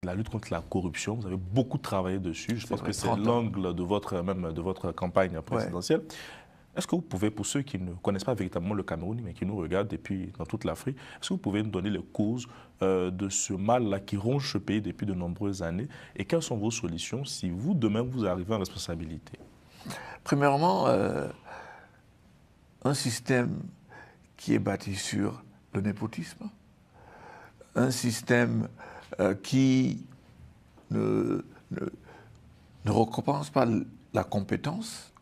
la lutte contre la corruption. Vous avez beaucoup travaillé dessus. Je pense que c'est l'angle de votre campagne présidentielle. Est-ce que vous pouvez, pour ceux qui ne connaissent pas véritablement le Cameroun, mais qui nous regardent depuis dans toute l'Afrique, est-ce que vous pouvez nous donner les causes de ce mal-là qui ronge ce pays depuis de nombreuses années et quelles sont vos solutions si vous, demain, vous arrivez en responsabilité? Premièrement, un système qui est bâti sur le népotisme, un système qui ne récompense pas la compétence,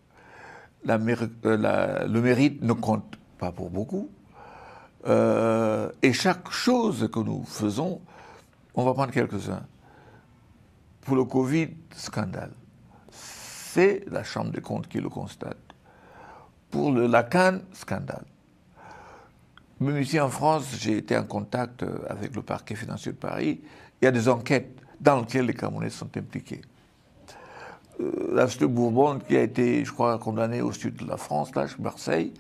le mérite ne compte pas pour beaucoup, et chaque chose que nous faisons, on va prendre quelques-uns. Pour le Covid, scandale. C'est la Chambre des comptes qui le constate. Pour la CAN, scandale. Même ici en France, j'ai été en contact avec le parquet financier de Paris. Il y a des enquêtes dans lesquelles les Camerounais sont impliqués. La société Bourbon, qui a été, je crois, condamnée au sud de la France, là, chez Marseille,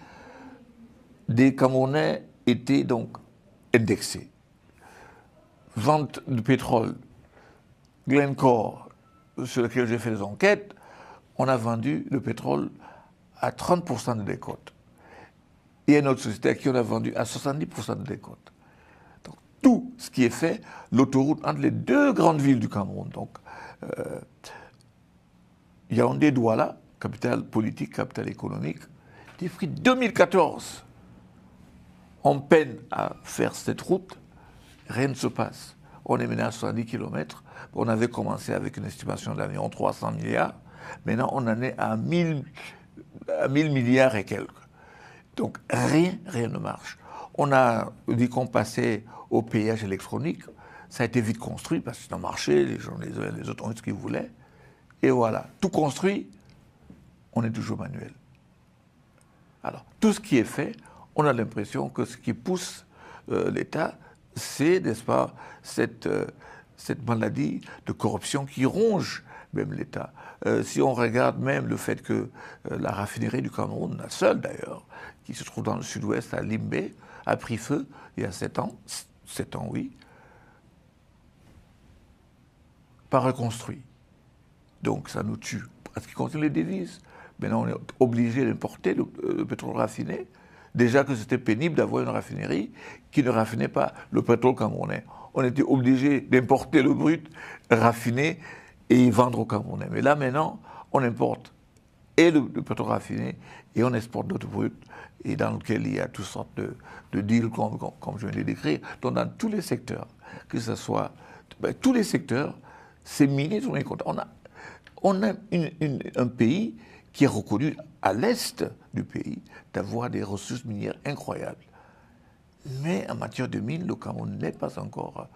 des Camerounais étaient donc indexés. Vente de pétrole, Glencore, sur lequel j'ai fait des enquêtes, on a vendu le pétrole à 30% de décote. Il y a une autre société à qui on a vendu à 70% de décote. Donc, tout ce qui est fait, l'autoroute entre les deux grandes villes du Cameroun, donc Yaoundé, Douala, capitale politique, capitale économique, depuis 2014, on peine à faire cette route, rien ne se passe. On est mené à 70 km, on avait commencé avec une estimation d'environ 300 milliards, maintenant on en est à 1000 milliards et quelques. Donc rien ne marche. On a dit qu'on passait au péage électronique, ça a été vite construit parce que c'est un marché, les gens, les autres ont eu ce qu'ils voulaient. Et voilà, tout construit, on est toujours manuel. Alors, tout ce qui est fait, on a l'impression que ce qui pousse l'État, c'est, n'est-ce pas, cette maladie de corruption qui ronge même l'État. Si on regarde même le fait que la raffinerie du Cameroun, la seule d'ailleurs, qui se trouve dans le sud-ouest à Limbé, a pris feu il y a 7 ans, 7 ans oui, pas reconstruit. Donc ça nous tue. Parce qu'il contient les devises. Maintenant, on est obligé d'importer le pétrole raffiné. Déjà que c'était pénible d'avoir une raffinerie qui ne raffinait pas le pétrole camerounais. On était obligé d'importer le brut, raffiné et vendre aux Camerounais. Mais là, maintenant, on importe et le pétrole raffiné et on exporte d'autres bruts et dans lequel il y a toutes sortes de deals, comme je viens de décrire. Donc, dans tous les secteurs, que ce soit... tous les secteurs, c'est miné sur les comptes. On a un pays qui est reconnu à l'est du pays d'avoir des ressources minières incroyables. Mais en matière de mines, le Cameroun n'est pas encore,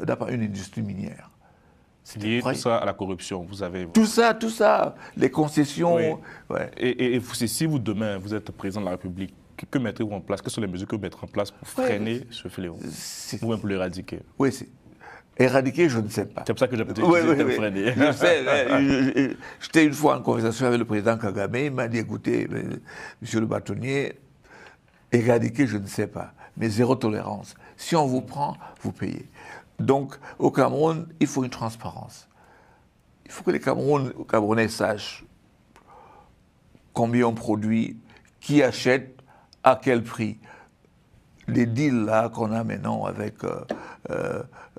n'a pas une industrie minière. C'est lié tout ça à la corruption. Vous avez... Tout ça, les concessions. Oui. Ouais. Et si vous, demain, vous êtes président de la République, que mettrez-vous en place? Quelles sont les mesures que vous mettrez en place pour freiner ce fléau? Ou même pour l'éradiquer? Oui, éradiquer, je ne sais pas. C'est pour ça que j'ai peut-être freiner. Je sais, j'étais une fois en conversation avec le président Kagame, il m'a dit, écoutez, monsieur le bâtonnier, éradiquer, je ne sais pas, mais zéro tolérance. Si on vous prend, vous payez. Donc, au Cameroun, il faut une transparence. Il faut que les Camerounais sachent combien on produit, qui achète, à quel prix. Les deals là qu'on a maintenant avec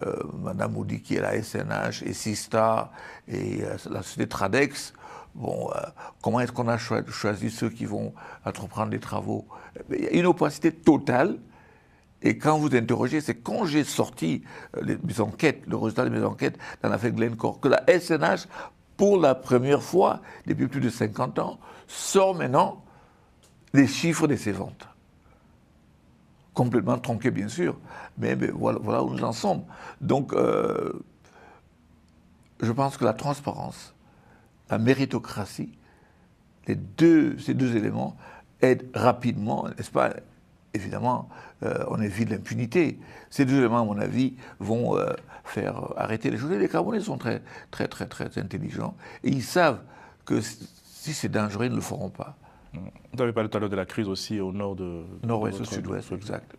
Mme Moudi qui est la SNH et Sistar et la société Tradex, bon, comment est-ce qu'on a choisi ceux qui vont entreprendre des travaux? Il y a une opacité totale. Et quand vous interrogez, c'est quand j'ai sorti mes enquêtes, le résultat de mes enquêtes dans l'affaire Glencore, que la SNH, pour la première fois depuis plus de 50 ans, sort maintenant les chiffres de ses ventes. Complètement tronqués, bien sûr, mais voilà où nous en sommes. Donc, je pense que la transparence, la méritocratie, ces deux éléments aident rapidement, n'est-ce pas? Évidemment, on évite l'impunité. Ces deux éléments, à mon avis, vont faire arrêter les choses. Et les Camerounais sont très, très, très, très intelligents. Et ils savent que si c'est dangereux, ils ne le feront pas. Vous avez parlé tout à l'heure de la crise aussi au nord de... Nord-ouest, au sud-ouest, exact.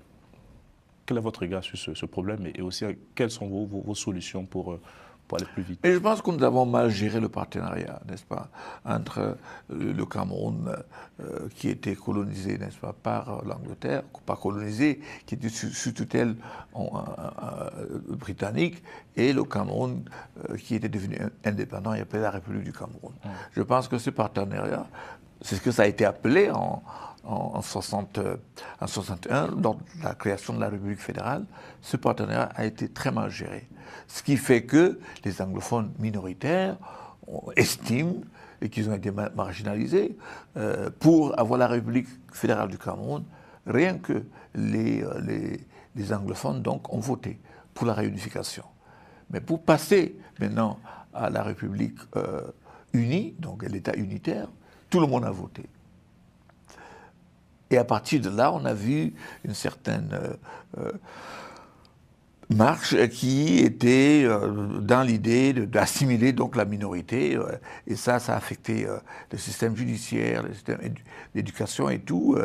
Quel est votre regard sur ce problème et aussi quelles sont vos solutions pour pour aller plus vite. Et je pense que nous avons mal géré le partenariat, n'est-ce pas, entre le Cameroun qui était colonisé, n'est-ce pas, par l'Angleterre, pas colonisé, qui était sous tutelle britannique, et le Cameroun qui était devenu indépendant et appelé la République du Cameroun. Je pense que ce partenariat, c'est ce que ça a été appelé en 61, dans la création de la République fédérale, ce partenariat a été très mal géré. Ce qui fait que les anglophones minoritaires estiment et qu'ils ont été marginalisés pour avoir la République fédérale du Cameroun. Rien que les anglophones donc ont voté pour la réunification. Mais pour passer maintenant à la République unie, donc à l'État unitaire, tout le monde a voté. Et à partir de là, on a vu une certaine marche qui était dans l'idée d'assimiler donc la minorité, et ça a affecté le système judiciaire, le système d'éducation et tout.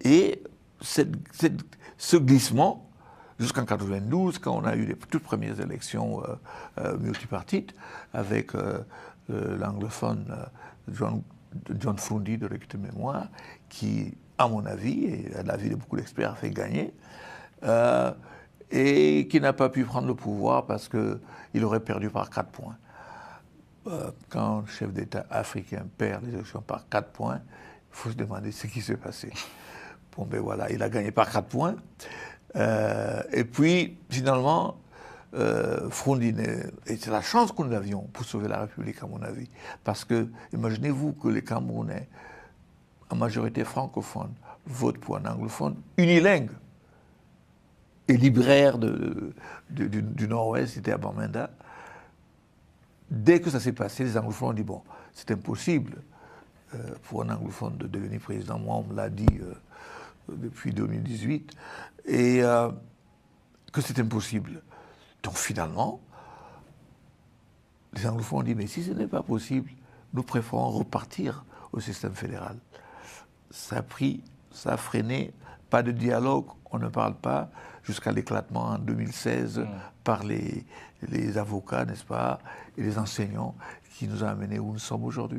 Et ce glissement, jusqu'en 1992, quand on a eu les toutes premières élections multipartites, avec l'anglophone John Frundi de Recte Mémoire, qui, à mon avis, et à l'avis de beaucoup d'experts, a fait gagner, et qui n'a pas pu prendre le pouvoir parce qu'il aurait perdu par 4 points. Quand un chef d'État africain perd les élections par 4 points, il faut se demander ce qui s'est passé. Bon, ben voilà, il a gagné par 4 points. Et puis, finalement, Frondine, et c'est la chance que nous avions pour sauver la République, à mon avis. Parce que, imaginez-vous que les Camerounais, en majorité francophone, votent pour un anglophone unilingue et libraire du Nord-Ouest, c'était à Bamenda. Dès que ça s'est passé, les anglophones ont dit, bon, c'est impossible pour un anglophone de devenir président. Moi, on me l'a dit depuis 2018, et que c'est impossible. Donc finalement, les anglophones ont dit, mais si ce n'est pas possible, nous préférons repartir au système fédéral. Ça a freiné, pas de dialogue, on ne parle pas, jusqu'à l'éclatement en 2016 par les avocats, n'est-ce pas, et les enseignants qui nous ont amenés où nous sommes aujourd'hui.